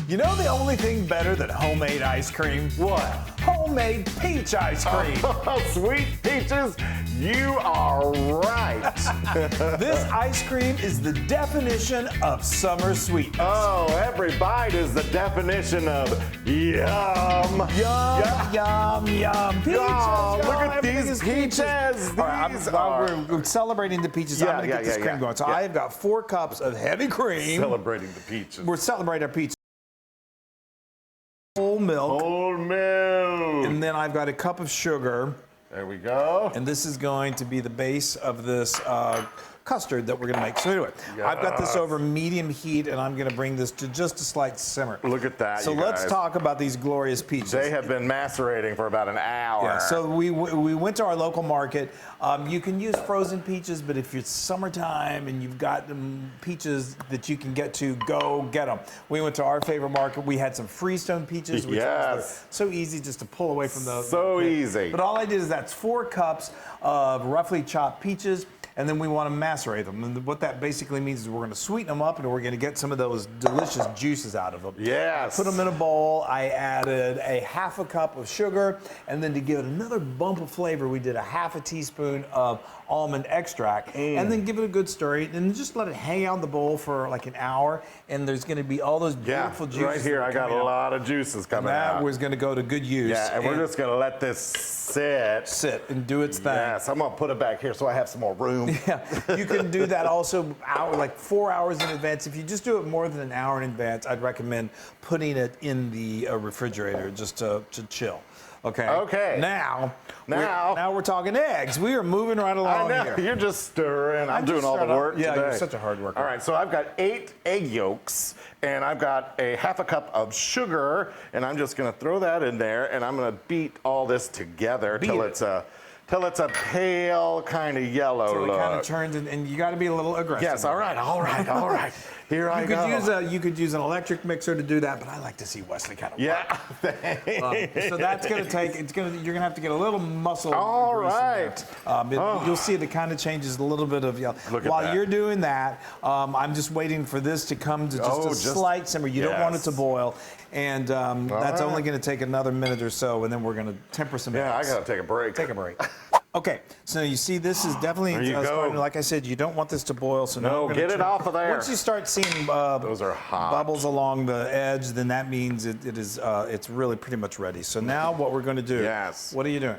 You know the only thing better than homemade ice cream? What? Homemade peach ice cream. Oh, sweet peaches, you are right. This ice cream is the definition of summer sweetness. Oh, every bite is the definition of yum. Yum, yum, yum. Peaches. Oh, look at everything these is peaches. All right, we're celebrating the peaches. I'm going to get this cream going. So I have got 4 cups of heavy cream. Celebrating the peaches. We're celebrating our peaches. Whole milk. Whole milk. And then I've got a cup of sugar. There we go. And this is going to be the base of this custard that we're going to make. So anyway, I've got this over medium heat, and I'm going to bring this to just a slight simmer. Look at that, So let's talk about these glorious peaches. They have been macerating for about an hour. Yeah, so we went to our local market. You can use frozen peaches, but if it's summertime and you've got peaches that you can get to, go get them. We went to our favorite market. We had some Freestone peaches, which are so easy just to pull away from those. So easy. But all I did is that's 4 cups of roughly chopped peaches, and then we want to macerate them. And what that basically means is we're going to sweeten them up, and we're going to get some of those delicious juices out of them. Yes. Put them in a bowl. I added a half a cup of sugar, and then to give it another bump of flavor, we did a half a teaspoon of almond extract, and then give it a good stir, and just let it hang out in the bowl for like an hour, and there's going to be all those beautiful juices. Right here, I got a lot of juices coming out. That was going to go to good use. Yeah, and we're just going to let this sit and do its thing. Yes, I'm going to put it back here so I have some more room. Yeah, you can do that also like 4 hours in advance. If you just do it more than an hour in advance, I'd recommend putting it in the refrigerator just to chill. Okay. Okay. Now we're talking eggs. We are moving right along I know. here. You're just stirring. I'm doing all the work today. Yeah, you're such a hard worker. All right, so I've got 8 egg yolks, and I've got a half a cup of sugar, and I'm just going to throw that in there, and I'm going to beat all this together till it's a pale kind of yellow so look. it kind of turns, and you got to be a little aggressive. Yes. All right. Here I go. You could use an electric mixer to do that, but I like to see Wesley kind of work. Yeah. So that's going to take. You're going to have to get a little muscle. All right. You'll see it kind of changes a little bit of yellow. While you're doing that, I'm just waiting for this to come to just a slight simmer. You don't want it to boil, and that's only going to take another minute or so, and then we're going to temper some eggs. Yeah, I got to take a break. Take a break. Okay, so you see this is definitely starting, like I said, you don't want this to boil. So now get it off of there. Once you start seeing those are hot bubbles along the edge, then that means it's really pretty much ready. So now what we're going to do? Yes. What are you doing?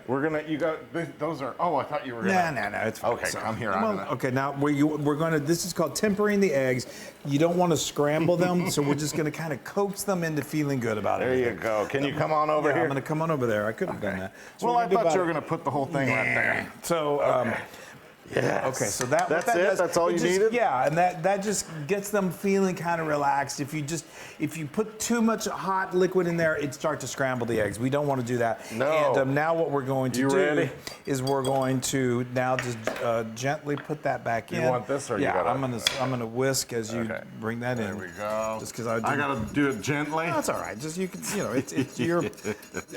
Those are. Oh, I thought you were gonna. No, it's fine. Okay, so, come here. Okay, now we're going to. This is called tempering the eggs. You don't want to scramble them, so we're just going to kind of coax them into feeling good about it. There you go. Can you come on over here? I'm going to come on over there. I could have done that. So well, I thought you were going to put the whole thing right there. So. Yes. Okay, so that's it. That's all you needed. Yeah, and that just gets them feeling kind of relaxed. If you put too much hot liquid in there, it starts to scramble the eggs. We don't want to do that. No. And now what we're going to do is we're going to now just gently put that back in. You want this, or you got? I'm gonna whisk as you bring that in. There we go. Just because I gotta do it gently. No, that's all right. Just it's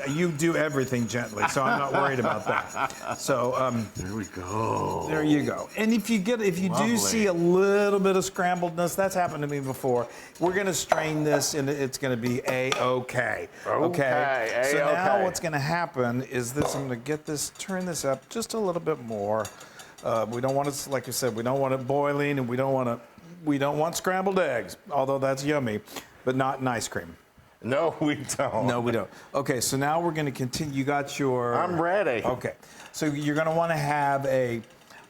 you do everything gently, so I'm not worried about that. So there we go. There you go. And if you do see a little bit of scrambledness, that's happened to me before. We're going to strain this, and it's going to be a-okay. Okay. So now what's going to happen is this. I'm going to turn this up just a little bit more. We don't want it, like I said, we don't want it boiling, and we don't want scrambled eggs. Although that's yummy, but not in ice cream. No, we don't. No, we don't. Okay, so now we're going to continue. You got your. I'm ready. Okay, so you're going to want to have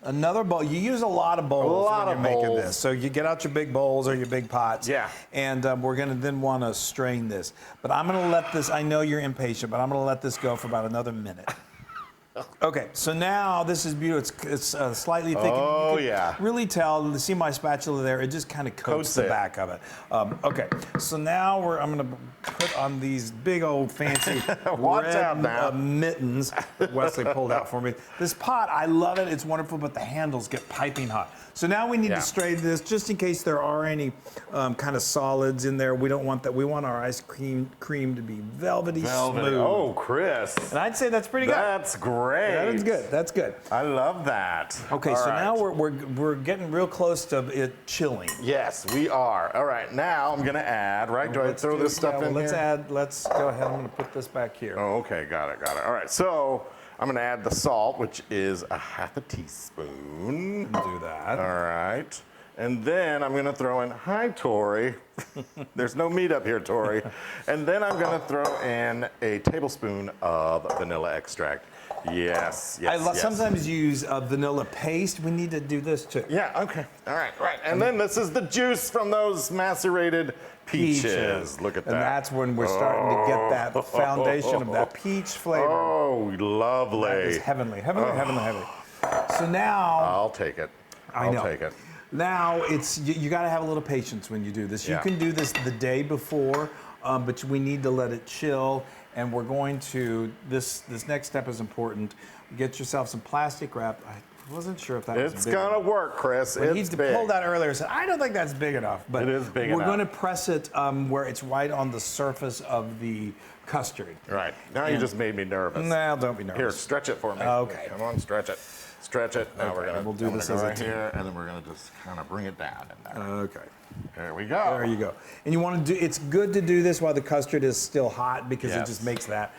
another bowl. You use a lot of bowls when you're making this. So you get out your big bowls or your big pots. Yeah. And we're going to then want to strain this. But I'm going to let this, I know you're impatient, but I'm going to let this go for about another minute. Okay, so now this is beautiful. It's slightly thick. Oh, you can really tell. See my spatula there? It just kind of coats the back of it. Okay, so now I'm going to put on these big old fancy red mittens that Wesley pulled out for me. This pot, I love it. It's wonderful, but the handles get piping hot. So now we need to strain this just in case there are any kind of solids in there. We don't want that. We want our ice cream to be velvety smooth. Oh, Chris. And I'd say that's pretty good. That's great. great. That's good. That's good. I love that. Okay, All so right. now we're getting real close to it chilling. Yes, we are. All right, now I'm gonna add, right? Do I throw this stuff in let's here? let's go ahead. I'm gonna put this back here. Oh, okay, got it. All right, so I'm gonna add the salt, which is a half a teaspoon. Do that. All right. And then I'm gonna throw in, hi, Tori. There's no meat up here, Tori. And then I'm gonna throw in a tablespoon of vanilla extract. Yes, yes, I yes. sometimes use vanilla paste. We need to do this too. Yeah, okay. All right, right. And then this is the juice from those macerated peaches. Look at that. And that's when we're starting to get that foundation of that peach flavor. Oh, lovely. That is heavenly, heavenly, heavenly, heavenly. So now, I'll take it. I'll take it. now it's you got to have a little patience when you do this. You Yeah. can do this the day before, but we need to let it chill. And we're going to this next step is important. Get yourself some plastic wrap. I wasn't sure if that was It's big gonna enough. work, Chris. When It's he big. pulled that earlier, said, I don't think that's big enough. But It is big we're enough. going to press it where it's right on the surface of the custard. Right. Now you just made me nervous. No, don't be Here, nervous. stretch it for me. Okay. Come on, stretch it. Stretch it. Now we're gonna we'll do I'm this gonna as go a right team. here, and then we're gonna just kind of bring it down in there. Okay. There we go. There you go. And you want to do, it's good to do this while the custard is still hot because it Yes. just makes that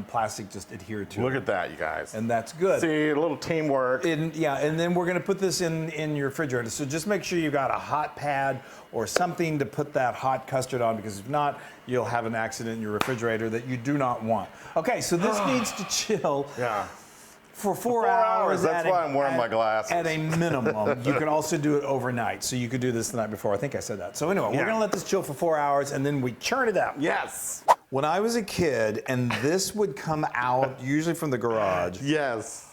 plastic just adhere to Look it. at that, you guys. And that's good. See, a little teamwork. Yeah, and then we're going to put this in your refrigerator. So just make sure you've got a hot pad or something to put that hot custard on, because if not, you'll have an accident in your refrigerator that you do not want. Okay, so this needs to chill. Yeah. For 4 hours. That's why I'm wearing my glasses. At a minimum. You could also do it overnight. So you could do this the night before. I think I said that. So anyway, we're Yeah. going to let this chill for 4 hours and then we churn it out. Yes. When I was a kid and this would come out, usually from the garage, Yes.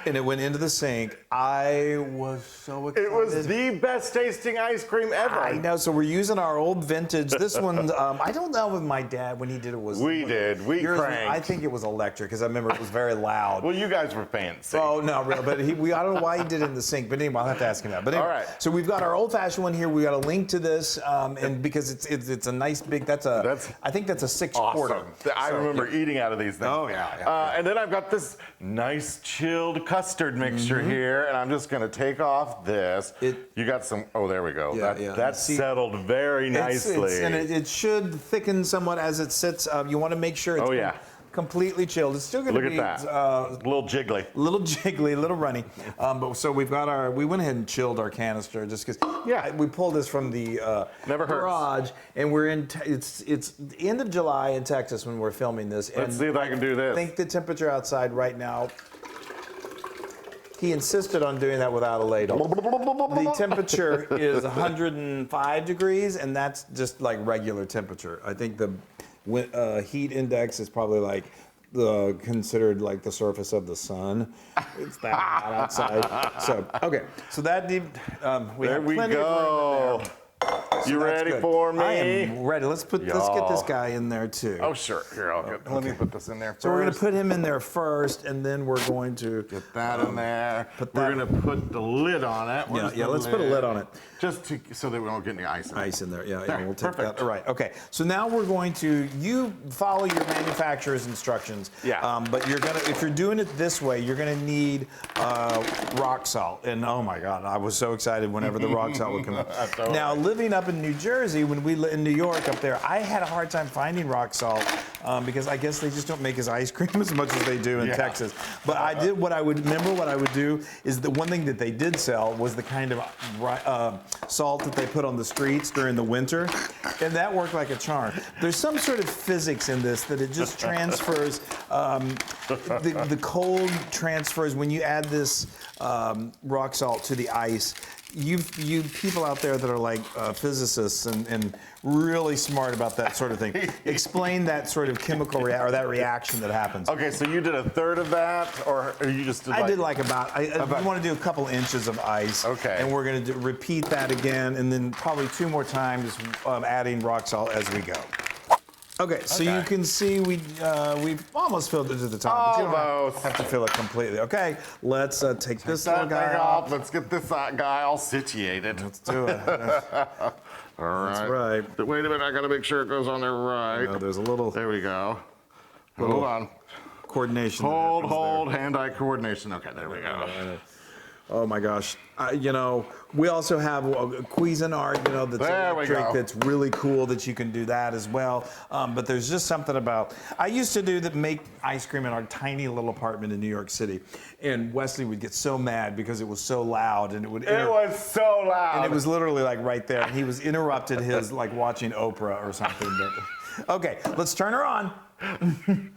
and it went into the sink, I was so excited. It was the best tasting ice cream ever. I know. So we're using our old vintage. This one, I don't know if my dad, when he did it, was. We did. We yours was- cranked. I think it was electric because I remember it was very loud. Well, you guys were fancy. Oh no, real, but I don't know why he did it in the sink. But anyway, I'll have to ask him that. But anyway, All right. So we've got our old-fashioned one here. We got a link to this, and because it's a nice big. I think that's a 6-quarter. Awesome. I remember eating out of these things. Oh, yeah. And then I've got this nice chilled custard mixture here, and I'm just gonna take off this. You got some, oh, there we go. That See, settled very nicely. and it should thicken somewhat as it sits. You want to make sure it's completely chilled. It's still going to Look be at that. A little jiggly. little jiggly, a little runny. But so we've got we went ahead and chilled our canister just because. We pulled this from the Never hurts. garage, and we're in. It's the end of July in Texas when we're filming this. Let's see if I can do this. I think the temperature outside right now. He insisted on doing that without a ladle. The temperature is 105 degrees, and that's just like regular temperature. I think the heat index is probably like considered like the surface of the sun. It's that hot outside. So okay, so that we There have we plenty of room go. in there. You That's ready good. for me? I am ready. Let's get this guy in there too. Oh, sure. Here, let me put this in there first. So we're going to put him in there first, and then we're going to Get that in there. Put We're that- going to put the lid on it. Where's the let's put a lid on it. Just so that we don't get any ice in it. Ice in there, yeah, There, we'll take perfect. that. All right, okay. So now we're going to, you follow your manufacturer's instructions. Yeah. But if you're doing it this way, you're gonna need rock salt. And oh my God, I was so excited whenever the rock salt would come out. Totally. Now, living up in New Jersey, when we in New York up there, I had a hard time finding rock salt because I guess they just don't make his ice cream as much as they do in Texas. But what I would do is the one thing that they did sell was the kind of salt that they put on the streets during the winter, and that worked like a charm. There's some sort of physics in this that it just transfers, the cold transfers when you add this rock salt to the ice. You people out there that are like physicists and really smart about that sort of thing, explain that sort of chemical reaction that happens. Okay, so you did a third of that, or you just did I did like I want to do a couple inches of ice. Okay. And we're going to repeat that again, and then probably 2 more times adding rock salt as we go. Okay, so you can see we've almost filled it to the top. But you don't have to fill it completely. Okay, let's take this little guy off. Let's get this guy all situated. Let's do it. All right. That's right. Wait a minute, I gotta make sure it goes on there right. There's a little There we go. Hold on. coordination. Hold, hand-eye coordination. Okay, there we go. Oh my gosh. You know, we also have Cuisinart, you know, that's electric, that's really cool that you can do that as well. But there's just something about, I used to make ice cream in our tiny little apartment in New York City. And Wesley would get so mad because it was so loud and it was so loud. And it was literally like right there. And he was interrupted his like watching Oprah or something. But, okay, let's turn her on.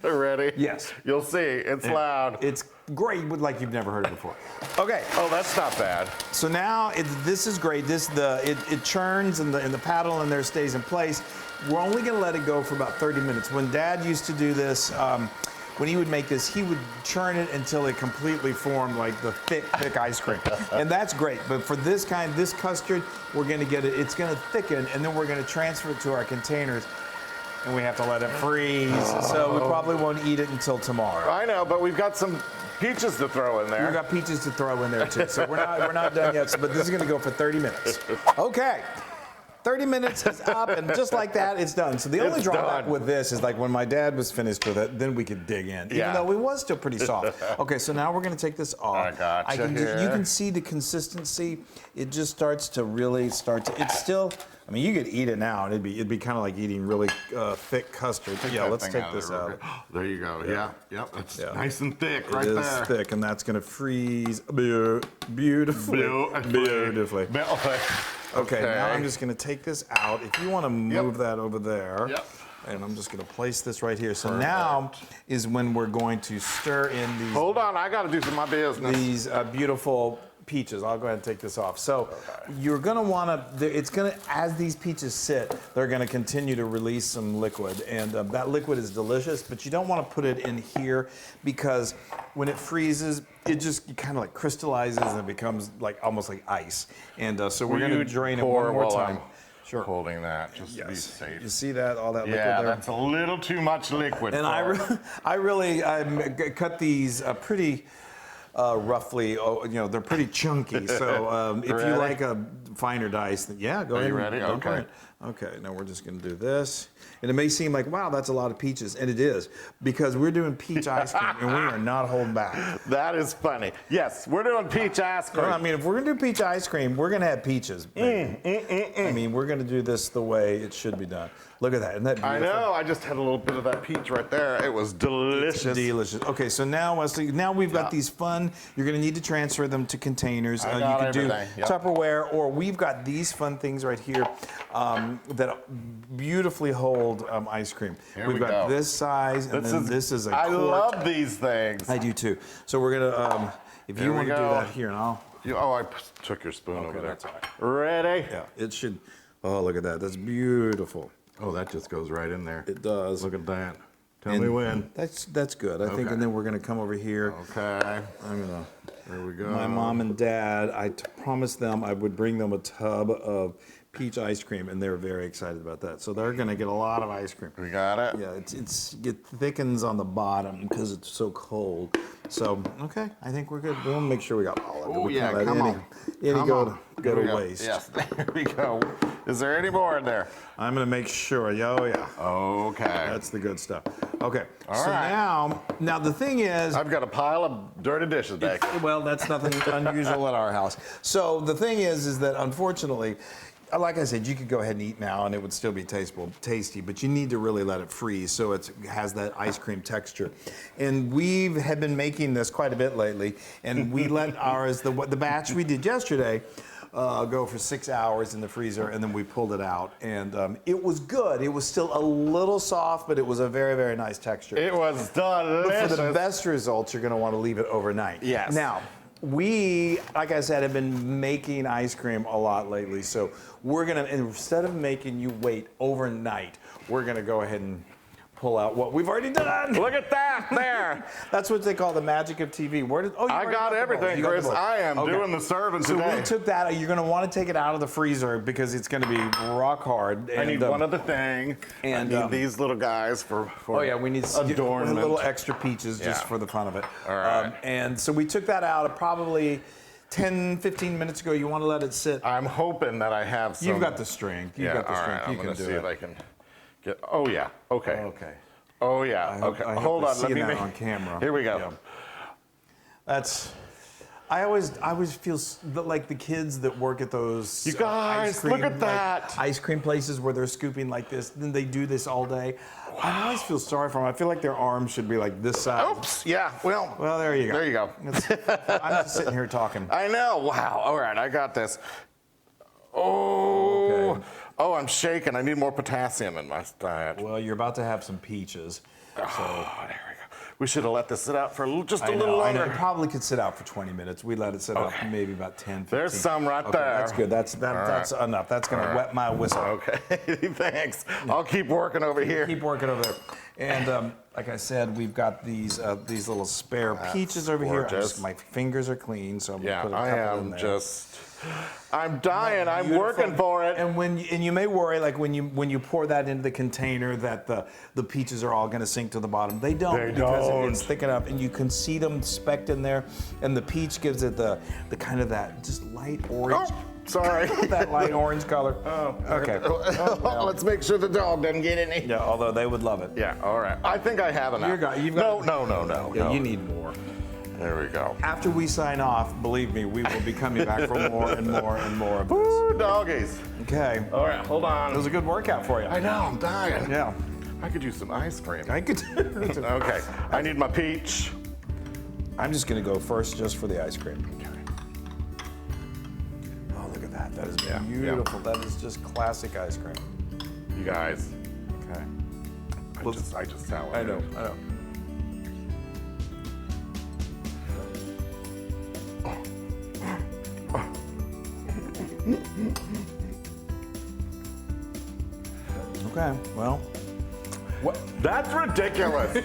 Ready? Yes. You'll see, it's loud. It's great, like you've never heard it before. Okay. Oh, that's not bad. So now this is great. It churns and the paddle in there stays in place. We're only going to let it go for about 30 minutes. When Dad used to do this, when he would make this, he would churn it until it completely formed like the thick ice cream. And that's great. But for this custard, we're going to get it. It's going to thicken, and then we're going to transfer it to our containers. And we have to let it freeze, so we probably won't eat it until tomorrow. I know, but we've got some peaches to throw in there. We've got peaches to throw in there too, so we're not done yet. But this is going to go for 30 minutes. Okay, 30 minutes is up, and just like that, it's done. So the only drawback with this is like when my dad was finished with it, then we could dig in, even though it was still pretty soft. Okay, so now we're going to take this off. I gotcha you can see the consistency. It just starts to really it's still. I mean, you could eat it now, and it'd be kind of like eating really thick custard. Yeah, let's take this out. There you go. Yeah, yep. It's nice and thick right there. It is thick, and that's going to freeze beautifully. Okay, now I'm just going to take this out. If you want to move that over there. Yep. And I'm just going to place this right here. So now is when we're going to stir in these. Hold on, I got to do some of my business. These beautiful peaches. I'll go ahead and take this off. So you're going to want to, as these peaches sit, they're going to continue to release some liquid. And that liquid is delicious, but you don't want to put it in here because when it freezes, it just kind of like crystallizes and it becomes like almost like ice. And so we're going to drain it one more time. Sure. Holding that just to be safe. You see that, all that liquid there? Yeah, that's a little too much liquid. And I really cut these pretty roughly, you know, they're pretty chunky. So if you like a finer dice, then go ahead. Are you ready? Okay. Okay, now we're just going to do this. And it may seem like, wow, that's a lot of peaches. And it is, because we're doing peach ice cream, and we are not holding back. That is funny. Yes, we're doing peach ice cream. I mean, if we're going to do peach ice cream, we're going to have peaches. I mean, we're going to do this the way it should be done. Look at that. Isn't that beautiful? I know. I just had a little bit of that peach right there. It was delicious. It's delicious. Okay, so now, Wesley, we've got these fun, you're going to need to transfer them to containers. You can do Tupperware, or we've got these fun things right here that beautifully hold ice cream. We've got this size, and this is a quart. I love these things. I do too. So we're going to, if you want to do that here, and I'll. I took your spoon over there. That's all right. Ready? Yeah, it should. Oh, look at that. That's beautiful. Oh, that just goes right in there. It does. Look at that. Tell me when. That's good. I think, and then we're going to come over here. Okay. There we go. My mom and dad, I promised them I would bring them a tub of peach ice cream, and they're very excited about that. So they're going to get a lot of ice cream. We got it? Yeah, it thickens on the bottom because it's so cold. So, okay, I think we're good. We'll make sure we got all of it. Oh, yeah, come on. Any go to waste. Yes, there we go. Is there any more in there? I'm going to make sure. Oh, yeah. Okay. That's the good stuff. Okay. All right. Now the thing is, I've got a pile of dirty dishes back. Well, that's nothing unusual at our house. So the thing is that unfortunately, like I said, you could go ahead and eat now and it would still be tasty, but you need to really let it freeze so it has that ice cream texture. And we have been making this quite a bit lately, and we let ours, the batch we did yesterday, go for 6 hours in the freezer, and then we pulled it out, and it was good. It was still a little soft, but it was a very, very nice texture. It was delicious. But for the best results, you're going to want to leave it overnight. Yes. Now, we, like I said, have been making ice cream a lot lately, so we're going to, instead of making you wait overnight, we're going to go ahead and pull out what we've already done. Look at that there. That's what they call the magic of TV. I got everything, Chris. I am doing the serving today. So we took that. You're going to want to take it out of the freezer because it's going to be rock hard. And I need one other thing. And I need these little guys for we need adornment. Little extra peaches just for the fun of it. All right. And so we took that out probably 10, 15 minutes ago. You want to let it sit. I'm hoping that I have some. You've got the strength. You've got the strength. I'm You can do it. see if I can get. Oh yeah. Okay. Okay. Oh yeah. Okay. I hope Hold they're on. Let seeing me that make. on camera. Here we go. Yeah. That's. I always feel like the kids that work at those You guys, ice cream, look at that. like, ice cream places where they're scooping like this, then they do this all day. Wow. I always feel sorry for them. I feel like their arms should be like this size. Oops. Yeah. Well. Well, there you go. There you go. I'm just sitting here talking. I know. Wow. All right. I got this. Oh. Okay. Oh, I'm shaking. I need more potassium in my diet. Well, you're about to have some peaches. So. Oh, there we go. We should have let this sit out for just a I little know. longer. It probably could sit out for 20 minutes. We let it sit out for maybe about 10, 15. There's some right Okay, there. that's good. That's enough. That's going to wet my whistle. Okay, thanks. I'll keep working over here. Keep working over there. And like I said, we've got these little spare peaches over gorgeous. here. My fingers are clean, so I'm going Yeah, to put a I couple in am there. just. I'm dying. I'm Beautiful. working for it. And you may worry, like when you pour that into the container, that the peaches are all going to sink to the bottom. They don't. They because don't. It's thick enough, and you can see them specked in there. And the peach gives it the kind of that just light orange. Oh, sorry. That light orange color. Oh, Okay. Let's make sure the dog doesn't get any. Yeah, although they would love it. Yeah. All right. I think I have enough. No. Yeah, you need more. There we go. After we sign off, believe me, we will be coming back for more and more and more of this. Woo, doggies. Okay. All right. Hold on. It was a good workout for you. I know. I'm dying. Yeah. I could use some ice cream. I could. Okay. I need my peach. I'm just going to go first just for the ice cream. Oh, look at that. That is beautiful. That is just classic ice cream. You guys. Okay. I just sound. I know. Okay, well. That's ridiculous.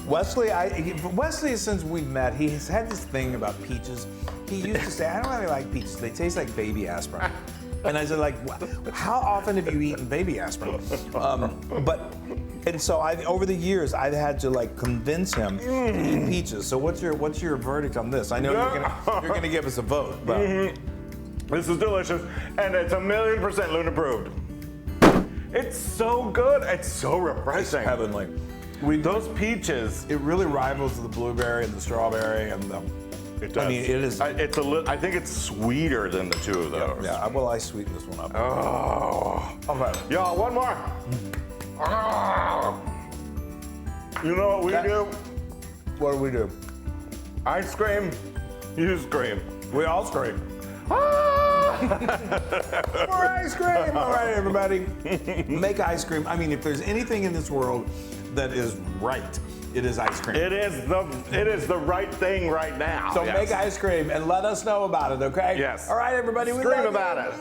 Wesley, since we've met, he's had this thing about peaches. He used to say, I don't really like peaches. They taste like baby aspirin. And I said, like, how often have you eaten baby aspirin? And so over the years, I've had to like convince him to eat peaches. So what's your verdict on this? I know you're gonna give us a vote. But. This is delicious, and it's 1,000,000% Loon-approved. It's so good. It's so refreshing. Heavenly. Those peaches. It really rivals the blueberry and the strawberry and the. It does. I mean, it is. I think it's sweeter than the two of those. Yeah. Well, I sweeten this one up. Oh. Okay. Y'all, one more. You know what we do? What do? Ice cream. You scream. We all scream. More ice cream! All right, everybody. Make ice cream. I mean, if there's anything in this world that is right, it is ice cream. It is the right thing right now. So make ice cream and let us know about it, okay? Yes. All right, everybody. Scream about it.